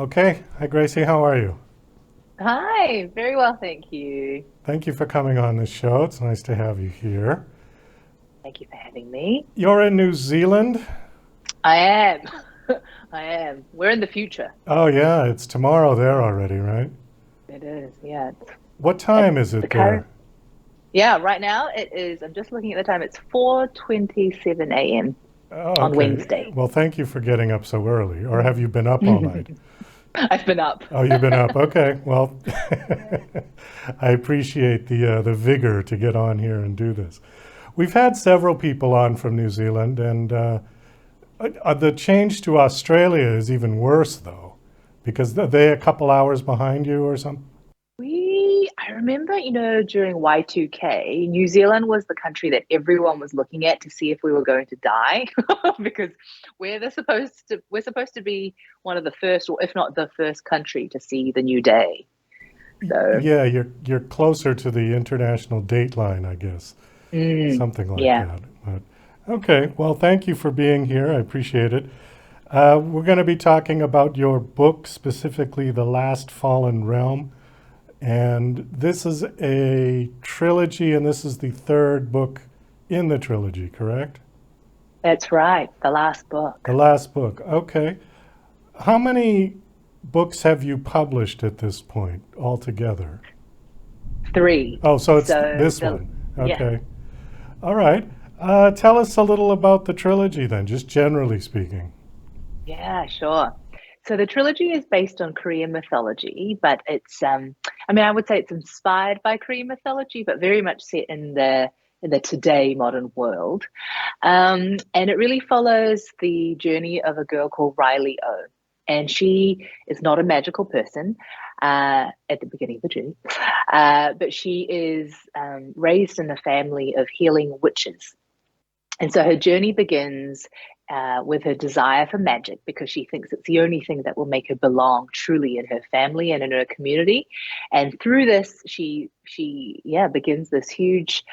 Okay. Hi, Gracie. How are you? Hi, very well, thank you. Thank you for coming on the show. It's nice to have you here. Thank you for having me. You're in New Zealand? I am. I am. We're in the future. Oh, yeah. It's tomorrow there already, right? It is, yeah. What It's time is the it current. there? Yeah, right now it is. I'm just looking at the time. It's 4:27 a.m. Oh, on okay. Wednesday. Well, thank you for getting up so early. Or have Mm. you been up all night? I've been up. Oh, you've been up. Okay. Well, Yeah. I appreciate the vigor to get on here and do this. We've had several people on from New Zealand, and the change to Australia is even worse, though, because they a couple hours behind you or something. I remember, during Y2K, New Zealand was the country that everyone was looking at to see if we were going to die because we're supposed to be one of the first, or if not the first country to see the new day. So, Yeah, you're closer to the international dateline, I guess, something like yeah. that. But okay, well, thank you for being here. I appreciate it. We're going to be talking about your book, specifically The Last Fallen Realm. And this is a trilogy, and this is the third book in the trilogy, correct? That's right. The last The book. last book. Okay. How many books have you published at this point altogether? Three. Oh, so it's So this one. yeah, Okay. All right. Tell us a little about the trilogy then, just generally speaking. yeah, sure. So the trilogy is based on Korean mythology, but I would say it's inspired by Korean mythology, but very much set in the today modern world. And it really follows the journey of a girl called Riley O. And she is not a magical person at the beginning of the journey, but she is raised in a family of healing witches. And so her journey begins with her desire for magic because she thinks it's the only thing that will make her belong truly in her family and in her community. And through this, she begins this huge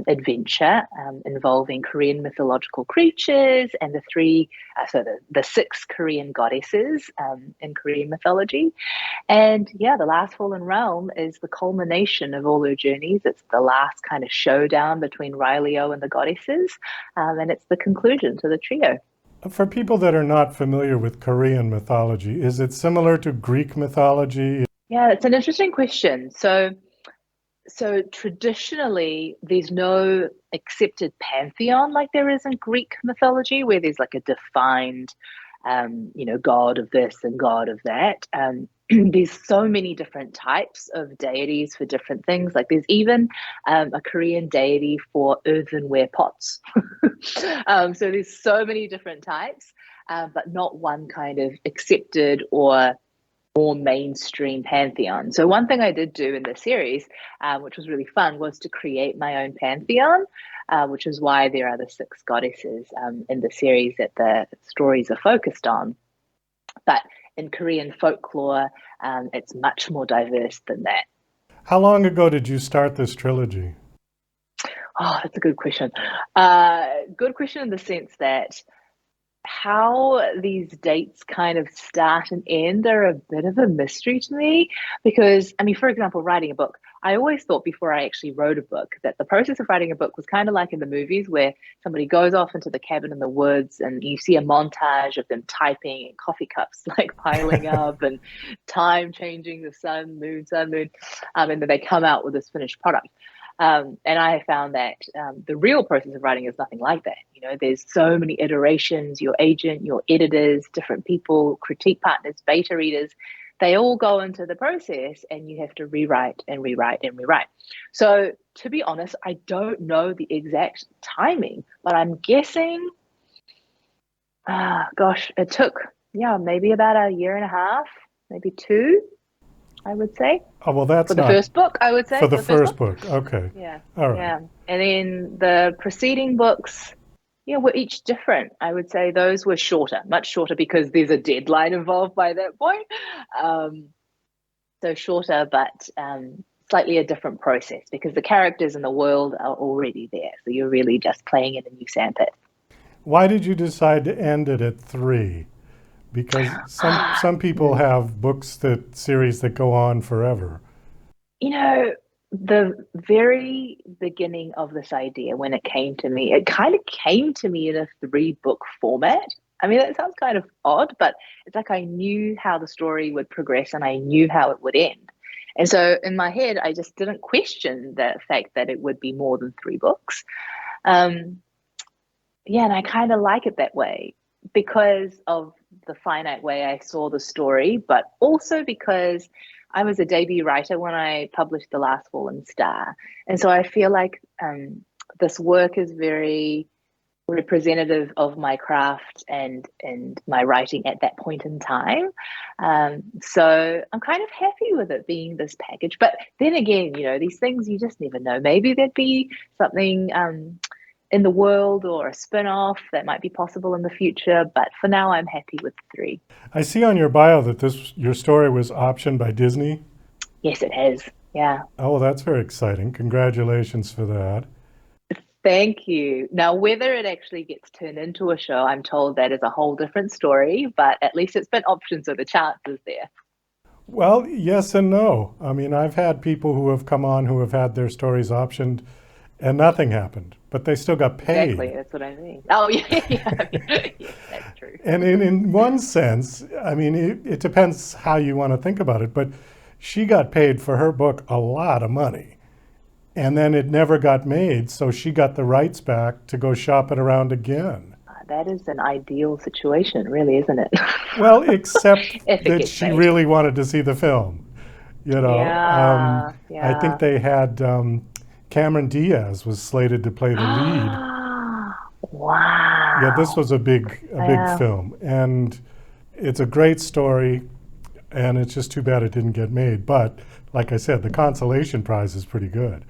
adventure involving Korean mythological creatures and the six Korean goddesses in Korean mythology. And yeah, the last fallen realm is the culmination of all their journeys. It's the last kind of showdown between Rylio and the goddesses, and it's the conclusion to the trio. For people that are not familiar with Korean mythology, is it similar to Greek mythology? Yeah, it's an interesting question. So traditionally, there's no accepted pantheon like there is in Greek mythology, where there's like a defined, god of this and god of that. There's so many different types of deities for different things. Like there's even a Korean deity for earthenware pots. So there's so many different types, but not one kind of accepted or more mainstream pantheon. So one thing I did do in the series, which was really fun, was to create my own pantheon, which is why there are the six goddesses in the series that the stories are focused on. But in Korean folklore, it's much more diverse than that. How long ago did you start this trilogy? Oh, that's a good question. Good question in the sense that how these dates kind of start and end are a bit of a mystery to me because, I mean, for example, writing a book, I always thought before I actually wrote a book that the process of writing a book was kind of like in the movies where somebody goes off into the cabin in the woods and you see a montage of them typing and coffee cups like piling up and time changing, the sun moon, and then they come out with this finished product. And I found that the real process of writing is nothing like that. There's so many iterations, your agent, your editors, different people, critique partners, beta readers, they all go into the process and you have to rewrite and rewrite and rewrite. So, to be honest, I don't know the exact timing, but I'm guessing, gosh, it took, yeah, maybe about a year and a half, maybe two, I would say. Oh, well, For that's the not first book, I would for say, the for the first first book. book. Okay. Yeah, All right. yeah. And then the preceding books, yeah, were each different. I would say those were shorter, much shorter because there's a deadline involved by that point. Um, so shorter, but slightly a different process because the characters in the world are already there. So you're really just playing in a new sandpit. Why did you decide to end it at three? Because some people have books that series that go on forever. You know, the very beginning of this idea, when it came to me, it kind of came to me in a three book format. I mean, that sounds kind of odd, but it's like I knew how the story would progress and I knew how it would end. And so in my head, I just didn't question the fact that it would be more than three books. Um, yeah, and I kind of like it that way because of the finite way I saw the story, but also because I was a debut writer when I published The Last Fallen Star. And so I feel like this work is very representative of my craft and my writing at that point in time. So I'm kind of happy with it being this package. But then again, these things you just never know. Maybe there'd be something in the world or a spin-off that might be possible in the future. But for now, I'm happy with three. I see on your bio that your story was optioned by Disney. Yes, it has. Yeah. Oh, well, that's very exciting. Congratulations for that. Thank you. Now, whether it actually gets turned into a show, I'm told that is a whole different story, but at least it's been optioned, so the chance is there. Well, yes and no. I mean, I've had people who have come on who have had their stories optioned and nothing happened, but they still got Exactly, paid. that's what I mean. Oh, yeah, yeah, I mean, yes, that's true. And in one sense, I mean, it depends how you want to think about it, but she got paid for her book a lot of money. And then it never got made, so she got the rights back to go shop it around again. That is an ideal situation, really, isn't it? Well, except If it that gets she made. really wanted to see the film. You know, Yeah, I think yeah. they had Cameron Diaz was slated to play the lead. Yeah, this Wow. was a big Yeah. film, and it's a great story, and it's just too bad it didn't get made. But like I said, the consolation prize is pretty good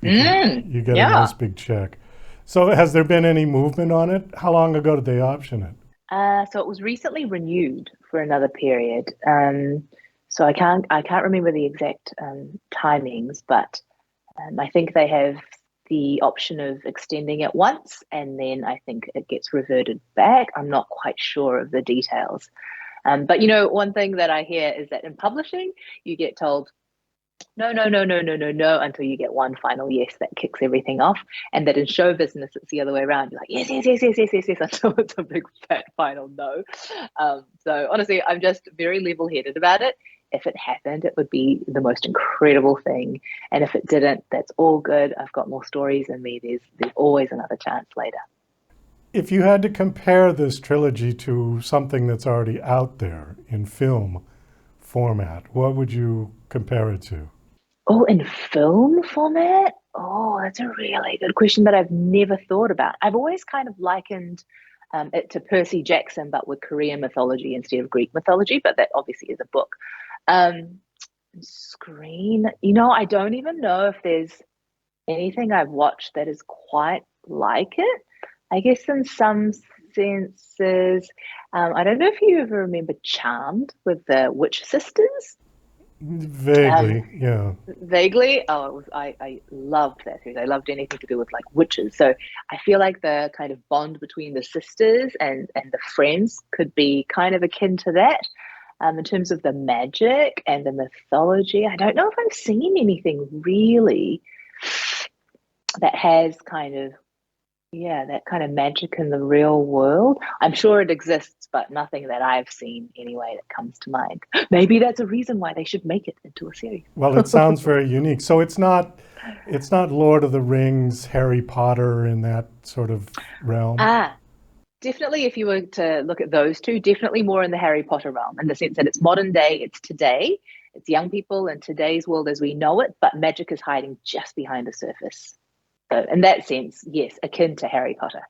because you get a nice Yeah. big check. So, has there been any movement on it? How long ago did they option it? So it was recently renewed for another period. So I can't remember the exact timings, but I think they have the option of extending it once, and then I think it gets reverted back. I'm not quite sure of the details. But one thing that I hear is that in publishing, you get told no, no, no, no, no, no, no, until you get one final yes that kicks everything off. And that in show business, it's the other way around. You're like, yes, yes, yes, yes, yes, yes, yes, until it's a big fat final no. So honestly, I'm just very level headed about it. If it happened, it would be the most incredible thing. And if it didn't, that's all good. I've got more stories in me. There's always another chance later. If you had to compare this trilogy to something that's already out there in film format, what would you compare it to? Oh, in film format? Oh, that's a really good question that I've never thought about. I've always kind of likened it to Percy Jackson, but with Korean mythology instead of Greek mythology, but that obviously is a book. Um, Screen, I don't even know if there's anything I've watched that is quite like it. I guess in some senses, I don't know if you ever remember Charmed with the witch sisters. Um, Vaguely, yeah. Vaguely. Oh, I loved that series. I loved anything to do with like witches. So I feel like the kind of bond between the sisters and the friends could be kind of akin to that. In terms of the magic and the mythology, I don't know if I've seen anything really that has kind of, yeah, that kind of magic in the real world. I'm sure it exists, but nothing that I've seen anyway that comes to mind. Maybe that's a reason why they should make it into a series. Well, it sounds very unique. So it's not Lord of the Rings, Harry Potter in that sort of realm. Ah, definitely, if you were to look at those two, definitely more in the Harry Potter realm, in the sense that it's modern day, it's today, it's young people in today's world as we know it, but magic is hiding just behind the surface. So, in that sense, yes, akin to Harry Potter.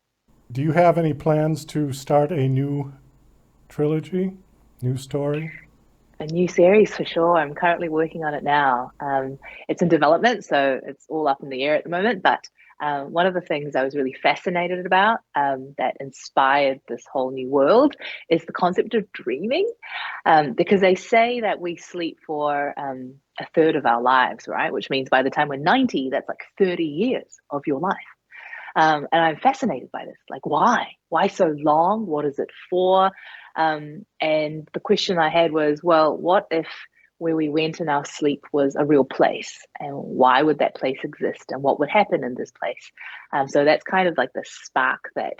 Do you have any plans to start a new trilogy, new story? A new series for sure. I'm currently working on it now. It's in development, so it's all up in the air at the moment. But one of the things I was really fascinated about that inspired this whole new world is the concept of dreaming, because they say that we sleep for a third of our lives, right? Which means by the time we're 90, that's like 30 years of your life. And I'm fascinated by this. Like, why? Why so long? What is it for? And the question I had was, well, what if where we went in our sleep was a real place? And why would that place exist? And what would happen in this place? So that's kind of like the spark that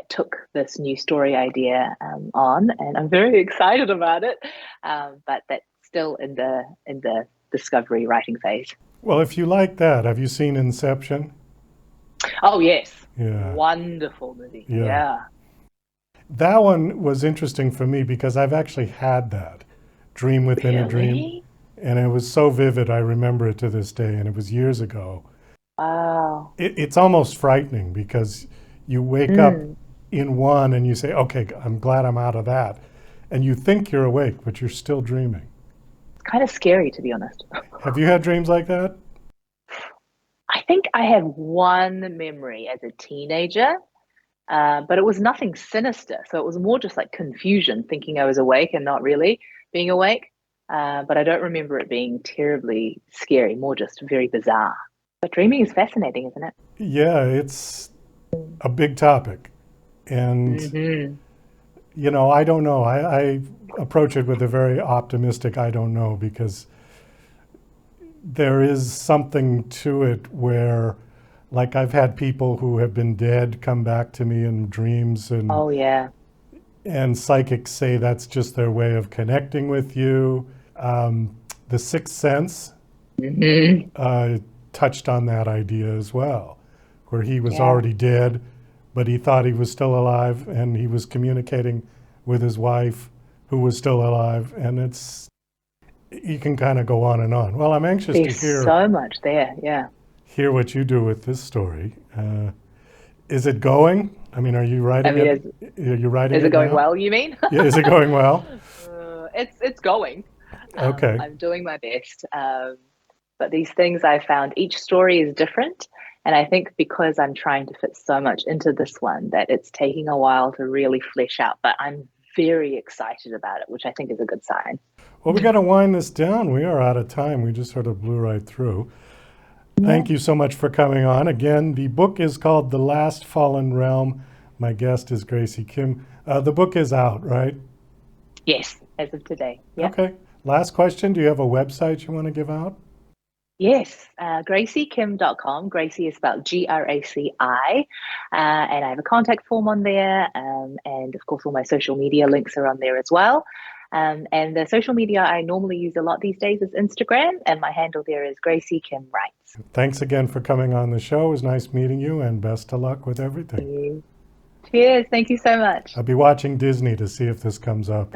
took this new story idea on, and I'm very excited about it. But that's still in the discovery writing phase. Well, if you like that, have you seen Inception? Oh yes, Yeah, wonderful movie. yeah. Yeah, That one was interesting for me because I've actually had that dream within a dream. really? And it was so vivid, I remember it to this day, and it was years ago. Wow. It's almost frightening because you wake up Mm. in one and you say, okay, I'm glad I'm out of that. And you think you're awake, but you're still dreaming. It's kind of scary, to be honest. Have you had dreams like that? I think I had one memory as a teenager, but it was nothing sinister. So it was more just like confusion, thinking I was awake and not really being awake. But I don't remember it being terribly scary, more just very bizarre. But dreaming is fascinating, isn't it? Yeah, it's a big topic. And, Hmm. I don't know. I approach it with a very optimistic I don't know because there is something to it where, like, I've had people who have been dead come back to me in dreams, Oh, yeah. and psychics say that's just their way of connecting with you. The Sixth Sense Hmm. touched on that idea as well, where he was Yeah. already dead, but he thought he was still alive, and he was communicating with his wife, who was still alive, and you can kind of go on and on. Well, I'm anxious to There's hear so much there. Yeah. hear what you do with this story. Is it going? I mean, are you I writing mean, it? Are you writing is it it going now? well, you mean? Yeah, is it going well? It's going. Okay. I'm doing my best. But these things I found, each story is different. And I think because I'm trying to fit so much into this one, that it's taking a while to really flesh out. But I'm very excited about it, which I think is a good sign. Well, we got to wind this down. We are out of time. We just sort of blew right through. Yeah. Thank you so much for coming on. Again, the book is called The Last Fallen Realm. My guest is Graci Kim. The book is out, right? Yes, as of today. Yeah. Okay. Last question. Do you have a website you want to give out? Yes, gracikim.com. Gracie is spelled Graci. And I have a contact form on there. And of course, all my social media links are on there as well. And the social media I normally use a lot these days is Instagram, and my handle there is Gracie Kim Writes. Thanks again for coming on the show. It was nice meeting you, and best of luck with everything. Cheers. Thank you so much. I'll be watching Disney to see if this comes up.